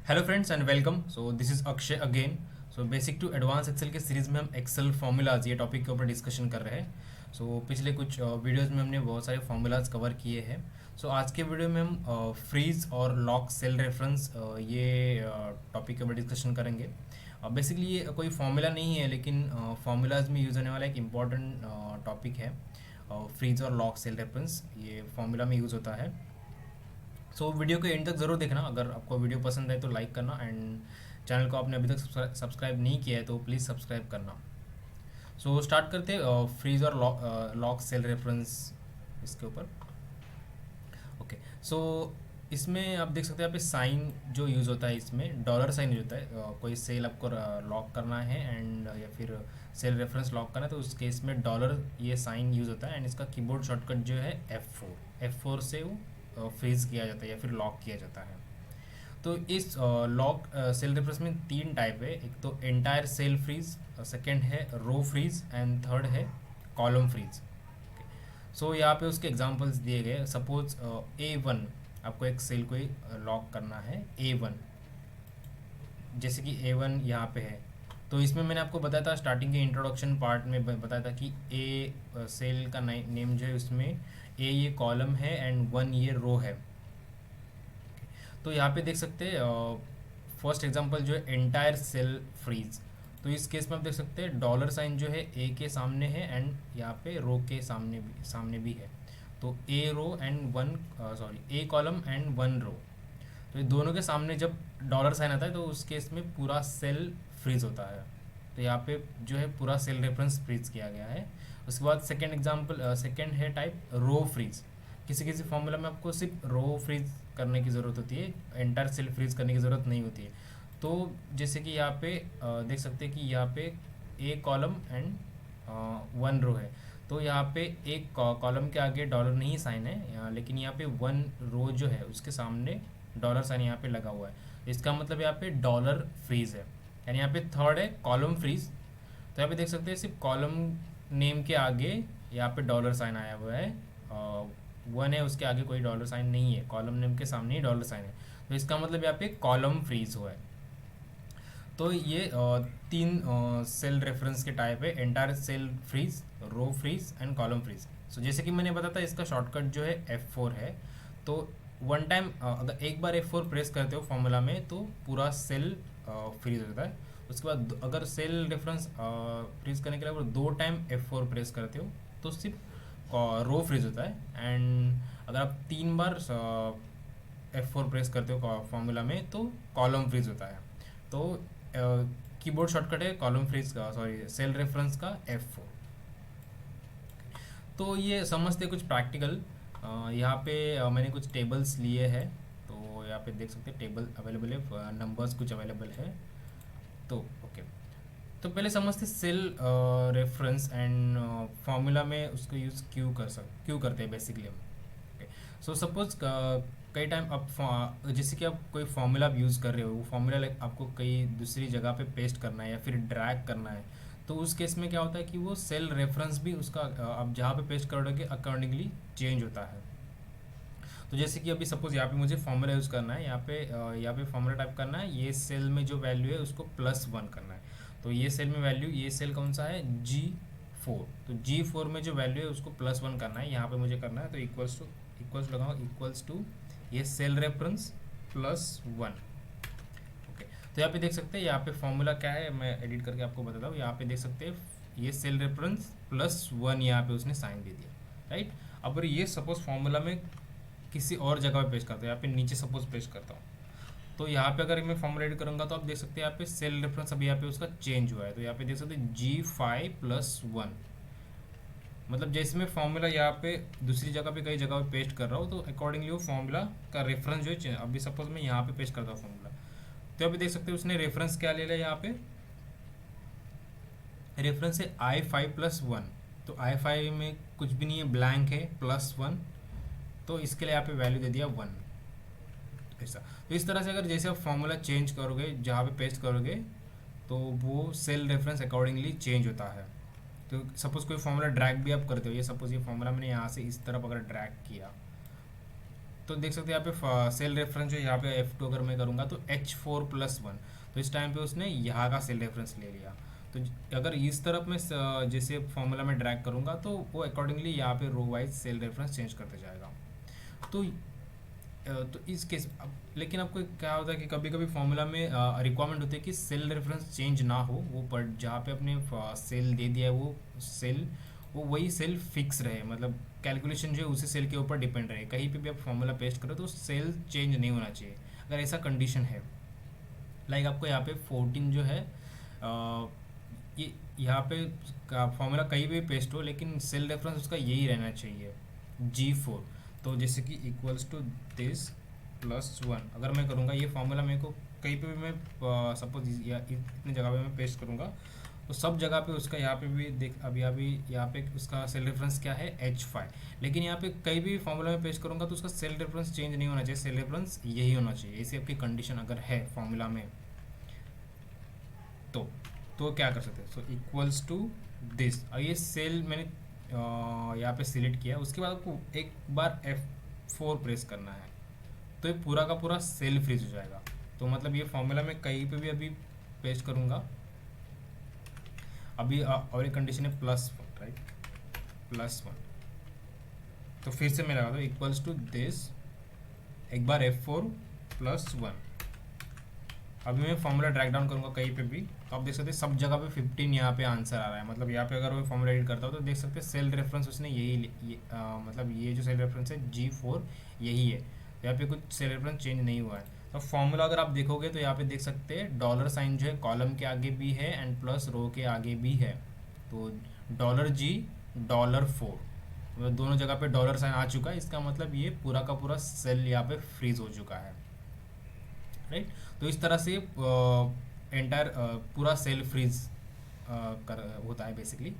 Hello friends and welcome. So this is Akshay again. So basic to advance Excel के series में हम Excel formulas ये topic के ऊपर डिस्कशन कर रहे हैं। पिछले कुछ वीडियोस में हमने बहुत सारे फार्मूलाज कवर किए हैं। आज के वीडियो में हम फ्रीज और लॉक सेल रेफरेंस ये टॉपिक के ऊपर डिस्कशन करेंगे। बेसिकली ये कोई फार्मूला नहीं है, लेकिन फार्मूलाज में यूज़ होने वाला एक इम्पॉर्टेंट टॉपिक है। फ्रीज और लॉक सेल रेफरेंस ये फार्मूला में यूज़ होता है। वीडियो के एंड तक ज़रूर देखना। अगर आपको वीडियो पसंद है तो लाइक करना, एंड चैनल को आपने अभी तक सब्सक्राइब नहीं किया है तो प्लीज़ सब्सक्राइब करना। स्टार्ट करते हैं फ्रीज और लॉक सेल रेफरेंस इसके ऊपर। ओके। इसमें आप देख सकते हैं, यहाँ पे साइन जो यूज़ होता है, इसमें डॉलर साइन यूज होता है। कोई सेल आपको लॉक करना है एंड या फिर सेल रेफरेंस लॉक करना है, तो उस केस में डॉलर ये साइन यूज़ होता है। एंड इसका कीबोर्ड शॉर्टकट जो है F4 से वो फ्रीज किया जाता है या फिर लॉक किया जाता है। तो इस लॉक सेल रेफरेंस में तीन टाइप है। एक तो एंटायर सेल फ्रीज, सेकंड है रो फ्रीज, एंड थर्ड है कॉलम फ्रीज। यहाँ पे उसके एग्जांपल्स दिए गए। सपोज A1 आपको एक सेल को लॉक करना है, A1, जैसे कि A1 यहाँ पे है। तो इसमें मैंने आपको बताया था स्टार्टिंग के इंट्रोडक्शन पार्ट में, बताया था कि ए सेल का नेम जो है, उसमें ए ये कॉलम है एंड 1 ये रो है। तो यहाँ पे देख सकते हैं फर्स्ट एग्जांपल जो है एंटायर सेल फ्रीज। तो इस केस में आप देख सकते हैं डॉलर साइन जो है ए के सामने है एंड यहाँ पे रो के सामने भी है। तो a row and a column and 1 row. तो ये दोनों के सामने जब डॉलर साइन आता है तो उस केस में पूरा सेल फ्रीज होता है। तो यहाँ पे जो है पूरा सेल रेफरेंस फ्रीज किया गया है। उसके बाद सेकंड है टाइप रो फ्रीज। किसी किसी फॉर्मूला में आपको सिर्फ रो फ्रीज करने की ज़रूरत होती है, एंटायर सेल फ्रीज करने की ज़रूरत नहीं होती है। तो जैसे कि यहाँ पे देख सकते हैं कि यहाँ पे ए कॉलम एंड 1 रो है। तो यहाँ पे एक कॉलम के आगे डॉलर नहीं साइन है, लेकिन यहाँ पे 1 रो जो है उसके सामने डॉलर साइन यहाँ पे लगा हुआ है। इसका मतलब यहाँ पे डॉलर फ्रीज है। यानी यहाँ पे थर्ड है कॉलम फ्रीज। तो यहाँ पे देख सकते हैं सिर्फ कॉलम नेम के आगे यहाँ पे डॉलर साइन आया हुआ है। 1 है, उसके आगे कोई डॉलर साइन नहीं है, कॉलम नेम के सामने ही डॉलर साइन है। तो इसका मतलब यहाँ पे कॉलम फ्रीज हुआ है। तो ये तीन सेल रेफरेंस के टाइप है, entire cell freeze, row freeze and column freeze. जैसे कि मैंने बताया था, इसका शॉर्टकट जो है F4 है। तो वन टाइम अगर एक बार F4 प्रेस करते हो फॉर्मूला में तो पूरा सेल फ्रीज हो जाता है। उसके बाद अगर सेल रेफरेंस फ्रीज करने के लिए अगर 2 टाइम F4 प्रेस करते हो तो सिर्फ रो फ्रीज होता है। एंड अगर आप 3 बार F4 प्रेस करते हो फॉर्मूला में तो कॉलम फ्रीज होता है। तो कीबोर्ड शॉर्टकट है कॉलम फ्रीज का, सेल रेफरेंस का F4। तो ये समझते कुछ प्रैक्टिकल। यहाँ पे मैंने कुछ टेबल्स लिए हैं। तो यहाँ पे देख सकते हैं टेबल अवेलेबल है, नंबर्स कुछ अवेलेबल है। तो ओके, तो पहले समझते सेल रेफरेंस एंड फॉर्मूला में उसको यूज़ क्यों करते हैं बेसिकली हम। सपोज कई टाइम आप जैसे कि आप कोई फॉर्मूला आप यूज़ कर रहे हो, वो फॉर्मूला लाइक आपको कई दूसरी जगह पे पेस्ट करना है या फिर ड्रैग करना है। तो उस केस में क्या होता है कि वो सेल रेफरेंस भी उसका आप जहाँ पे पेस्ट करोगे अकॉर्डिंगली चेंज होता है। तो जैसे कि अभी सपोज यहाँ पे मुझे फॉर्मूला यूज़ करना है, यहाँ पे फॉर्मूला टाइप करना है, ये सेल में जो वैल्यू है उसको +1 करना है। तो ये सेल में वैल्यू, ये सेल कौन सा है, G4। तो G4 में जो वैल्यू है उसको +1 करना है, यहाँ पे मुझे करना है। तो इक्वल्स लगाओ, इक्वल्स टू ये सेल रेफरेंस +1। ओके, तो यहाँ पे देख सकते हैं यहाँ पे फॉर्मूला क्या है, मैं एडिट करके आपको बताता हूँ। यहाँ पे देख सकते हैं ये सेल रेफरेंस +1 यहाँ पे उसने साइन दे दिया, राइट। अब अगर ये सपोज फॉर्मूला में किसी और जगह पे पेस्ट करता हूँ, यहाँ पे नीचे सपोज पेस्ट करता हूँ, तो यहाँ पे अगर मैं फॉर्मूला एडिट करूँगा तो आप देख सकते हैं यहाँ पे सेल रेफरेंस अभी यहाँ पे उसका चेंज हुआ है। तो यहाँ पे देख सकते हैं G5+1, मतलब जैसे मैं फॉर्मूला यहाँ पे दूसरी जगह पे कई जगह पे पेस्ट कर रहा हूँ तो अकॉर्डिंगली वो फॉर्मूला का रेफरेंस जो है, अभी सपोज मैं यहाँ पे पेस्ट करता हूँ फॉर्मूला, तो अभी देख सकते हैं उसने रेफरेंस क्या ले लिया, यहाँ पे रेफरेंस है I5+1। तो I5 में कुछ भी नहीं है, ब्लैंक है, +1। तो इसके लिए यहाँ पे वैल्यू दे दिया 1, ऐसा। तो इस तरह से अगर जैसे आप फॉर्मूला चेंज करोगे, जहाँ पे पेस्ट करोगे, तो वो सेल रेफरेंस अकॉर्डिंगली चेंज होता है। तो सपोज कोई फॉर्मूला ड्रैग भी आप करते हो, ये सपोज ये फॉर्मूला मैंने यहाँ से इस तरफ अगर ड्रैग किया तो देख सकते हैं यहाँ पे सेल रेफरेंस जो यहाँ पे F2 अगर मैं करूँगा तो H4+1, तो इस टाइम पे उसने यहाँ का सेल रेफरेंस ले लिया। तो अगर इस तरफ मैं जैसे फॉर्मूला में ड्रैग करूँगा तो वो अकॉर्डिंगली यहाँ पे row wise cell reference change करते जाएगा। तो तो इस केस लेकिन आपको क्या होता है कि कभी कभी फॉर्मूला में रिक्वायरमेंट होती है कि सेल रेफरेंस चेंज ना हो, वो पर जहाँ पे अपने सेल दे दिया है वो वही सेल फिक्स रहे, मतलब कैलकुलेशन जो है उसी सेल के ऊपर डिपेंड रहे। कहीं पे भी आप फॉर्मूला पेस्ट करो तो सेल चेंज नहीं होना चाहिए। अगर ऐसा कंडीशन है, लाइक आपको यहाँ पे 14 जो है ये यहाँ पे फॉर्मूला कहीं भी पेस्ट हो लेकिन सेल रेफरेंस उसका यही रहना चाहिए G4। तो जैसे कि इक्वल्स टू दिस +1 अगर मैं करूँगा ये फॉर्मूला मेरे को कहीं पे भी मैं सपोज इतनी जगह पे मैं पेस्ट करूँगा तो सब जगह पे उसका यहाँ पे भी देख अभी अभी यहाँ पे उसका सेल रेफरेंस क्या है H5, लेकिन यहाँ पे कहीं भी फॉर्मूला में पेस्ट करूँगा तो उसका सेल रेफरेंस चेंज नहीं होना चाहिए, सेल रेफरेंस यही होना चाहिए। ऐसी आपकी कंडीशन अगर है फॉर्मूला में तो क्या कर सकते हैं, सो इक्वल्स टू दिस। अब ये सेल मैंने यहाँ पे सिलेक्ट किया, उसके बाद आपको एक बार F4 प्रेस करना है तो ये पूरा का पूरा सेल फ्रीज हो जाएगा। तो मतलब ये फॉर्मूला में कहीं पे भी अभी पेस्ट करूँगा अभी और एक कंडीशन है +1 राइट, +1 तो फिर से मैं लगा दूँ इक्वल्स टू दिस, एक बार F4+1। अभी मैं फॉर्मूला ड्रैग डाउन करूँगा कहीं पे भी तो आप देख सकते हैं सब जगह पे 15 यहाँ पे आंसर आ रहा है। मतलब यहाँ पे अगर वो फॉर्मूला एडिट करता हो तो देख सकते हैं सेल रेफरेंस उसने मतलब ये जो सेल रेफरेंस है G4 यही है, यहाँ पे कुछ सेल रेफरेंस चेंज नहीं हुआ है। तो फॉर्मूला अगर आप देखोगे तो यहाँ पे देख सकते हैं डॉलर साइन जो है कॉलम के आगे भी है एंड प्लस रो के आगे भी है। तो $G $4 मतलब दोनों जगह पे डॉलर साइन आ चुका है, इसका मतलब ये पूरा का पूरा सेल यहाँ पे फ्रीज हो चुका है राइट। तो इस तरह से एंटायर पूरा सेल फ्रीज कर होता है बेसिकली।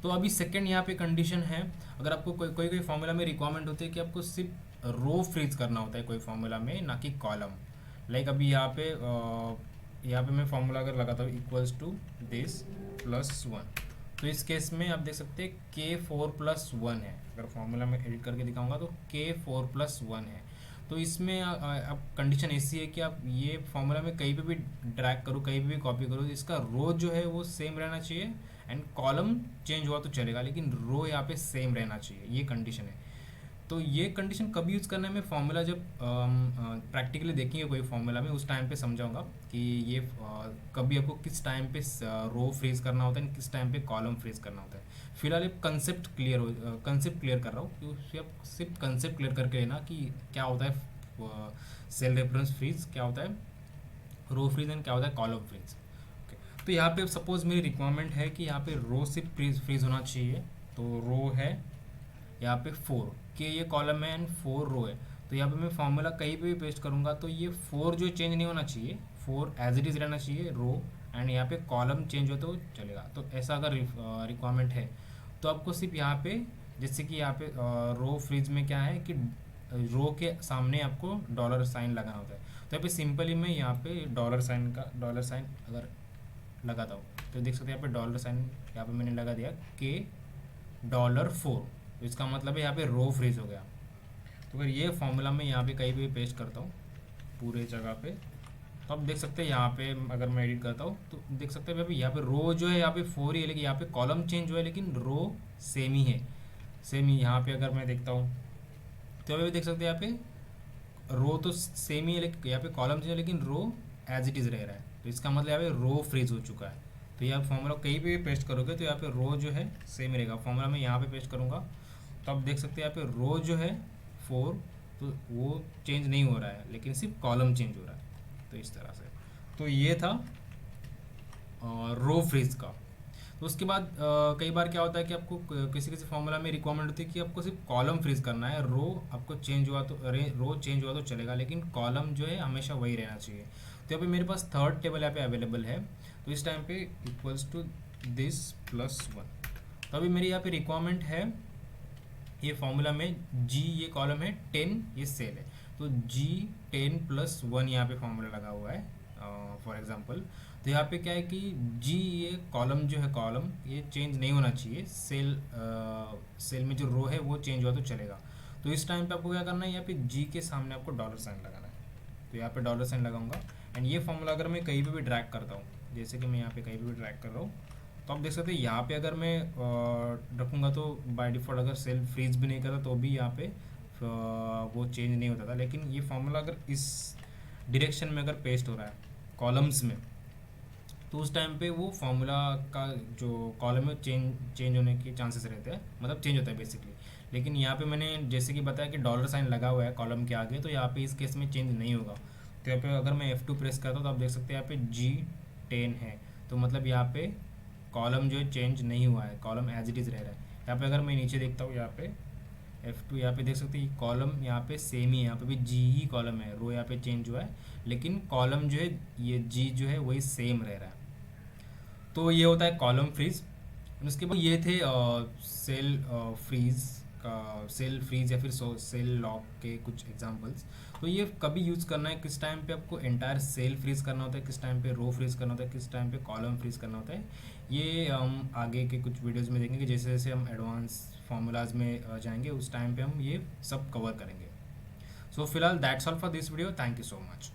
तो अभी सेकंड यहाँ पे कंडीशन है, अगर आपको कोई फॉर्मूला में रिक्वायरमेंट होती है कि आपको सिर्फ रो फ्रीज करना होता है कोई फॉर्मूला में, ना कि कॉलम। लाइक अभी यहाँ पे मैं फॉर्मूला अगर लगाता हूँ इक्वल्स टू दिस +1, तो इस केस में आप देख सकते हैं K4+1 है। अगर फॉर्मूला में एडिट करके दिखाऊंगा तो K4+1 है। तो इसमें अब कंडीशन ऐसी है कि आप ये फॉर्मूला में कहीं पे भी ड्रैग करो, कहीं पे भी कॉपी करो, इसका रो जो है वो सेम रहना चाहिए एंड कॉलम चेंज हुआ तो चलेगा लेकिन रो यहाँ पे सेम रहना चाहिए, ये कंडीशन है। तो ये कंडीशन कभी यूज़ करना है मैं फॉर्मूला जब प्रैक्टिकली देखेंगे कोई फॉर्मूला में उस टाइम पे समझाऊंगा कि ये कभी आपको किस टाइम पे रो फ्रीज करना होता है, किस टाइम पे कॉलम फ्रीज करना होता है। फिलहाल ये कंसेप्ट क्लियर कर रहा हूँ क्योंकि आप सिर्फ कंसेप्ट क्लियर करके लेना कि क्या होता है सेल रेफरेंस फ्रीज, क्या होता है रो फ्रीज एंड क्या होता है कॉलम फ्रीज। ओके, तो यहाँ पे सपोज मेरी रिक्वायरमेंट है कि यहाँ पे रो सिर्फ फ्रीज होना चाहिए, तो रो है यहाँ पे 4 के ये कॉलम है एंड 4 रो है। तो यहाँ पे मैं फॉर्मूला कहीं पे भी पेस्ट करूँगा तो ये 4 जो चेंज नहीं होना चाहिए, 4 एज इट इज़ रहना चाहिए रो, एंड यहाँ पे कॉलम चेंज हो तो चलेगा। तो ऐसा अगर रिक्वायरमेंट है तो आपको सिर्फ यहाँ पे जैसे कि यहाँ पे रो फ्रीज में क्या है कि रो के सामने आपको डॉलर साइन लगाना होता है। तो यहाँ पे सिंपली मैं यहाँ पे डॉलर साइन अगर लगाता हूँ तो देख सकते हैं यहाँ पे डॉलर साइन यहाँ पे मैंने लगा दिया K$4, तो इसका मतलब है यहाँ पे रो फ्रीज हो गया। तो अगर ये फॉर्मूला में यहाँ पे कहीं भी पेस्ट करता हूँ पूरे जगह पे तो आप देख सकते हैं यहाँ पे अगर मैं एडिट करता हूँ तो देख सकते हैं यहाँ पे रो जो है यहाँ पे 4 ही है लेकिन यहाँ पे कॉलम चेंज हुआ है लेकिन रो सेम ही है, सेम ही। यहाँ पे अगर मैं देखता हूँ तो यहाँ पे देख सकते हैं यहाँ पे रो तो सेम ही है लेकिन यहाँ पे कॉलम चेंज है लेकिन रो एज इट इज़ रह रहा है। तो इसका मतलब यहाँ पे रो फ्रीज हो चुका है। तो यहाँ फॉर्मूला कहीं पे भी पेस्ट करोगे तो यहाँ पे रो जो है सेम रहेगा। फॉर्मूला में यहाँ पे पेस्ट करूँगा तो आप देख सकते हैं यहाँ पे रो जो है 4 तो वो चेंज नहीं हो रहा है लेकिन सिर्फ कॉलम चेंज हो रहा है। तो इस तरह से तो ये था रो फ्रीज का। तो उसके बाद कई बार क्या होता है कि आपको किसी किसी फॉर्मूला में रिक्वायरमेंट होती है कि आपको सिर्फ कॉलम फ्रीज करना है, रो आपको चेंज हुआ तो रो चेंज हुआ तो चलेगा लेकिन कॉलम जो है हमेशा वही रहना चाहिए। तो यहाँ पे मेरे पास थर्ड टेबल यहाँ पे अवेलेबल है, तो इस टाइम पे इक्वल्स टू दिस +1। तो अभी मेरी यहाँ पे रिक्वायरमेंट है ये फॉर्मूला में G ये कॉलम है 10 ये सेल है, तो G10+1 यहाँ पे फॉर्मूला लगा हुआ है फॉर एग्जांपल। तो यहाँ पे क्या है कि G ये कॉलम जो है कॉलम ये चेंज नहीं होना चाहिए, सेल में जो रो है वो चेंज हुआ तो चलेगा। तो इस टाइम पे आपको क्या करना है, यहाँ पे जी के सामने आपको डॉलर साइन लगाना है। तो यहाँ पे डॉलर साइन लगाऊंगा एंड ये फॉर्मूला अगर मैं कहीं पे भी ड्रैग करता हूँ, जैसे कि मैं यहाँ पे कहीं पे भी ड्रैग कर रहा हूँ, तो आप देख सकते हैं यहाँ पे अगर मैं रखूँगा तो बाय डिफ़ॉल्ट अगर सेल फ्रीज भी नहीं करता तो भी यहाँ पे वो चेंज नहीं होता था। लेकिन ये फॉर्मूला अगर इस डायरेक्शन में अगर पेस्ट हो रहा है कॉलम्स में, तो उस टाइम पे वो फॉर्मूला का जो कॉलम है चेंज होने के चांसेस रहते हैं, मतलब चेंज होता है बेसिकली। लेकिन यहाँ पे मैंने जैसे कि बताया कि डॉलर साइन लगा हुआ है कॉलम के आगे, तो यहाँ पे इस केस में चेंज नहीं होगा। तो यहाँ पे अगर मैं F2 प्रेस करता हूँ तो आप देख सकते हैं यहाँ पे G10 है, तो मतलब यहाँ पे कॉलम जो है चेंज नहीं हुआ है, कॉलम एज इट इज़ रह रहा है। यहाँ पे अगर मैं नीचे देखता हूँ यहाँ पे F2, यहाँ पे देख सकते हैं कॉलम यहाँ पे सेम ही है, यहाँ पे भी G ही कॉलम है, रो यहाँ पे चेंज हुआ है लेकिन कॉलम जो है ये G जो है वही सेम रह रहा है। तो ये होता है कॉलम फ्रीज। उसके बाद ये थे सेल फ्रीज का, सेल फ्रीज या फिर सेल लॉक के कुछ एग्जांपल्स। तो ये कभी यूज़ करना है, किस टाइम पे आपको एंटायर सेल फ्रीज करना होता है, किस टाइम पे रो फ्रीज करना होता है, किस टाइम पे कॉलम फ्रीज करना होता है, ये हम आगे के कुछ वीडियोज़ में देखेंगे। जैसे जैसे हम एडवांस फार्मूलाज में जाएंगे उस टाइम पे हम ये सब कवर करेंगे। सो फिलहाल that's all for this video, thank you so much.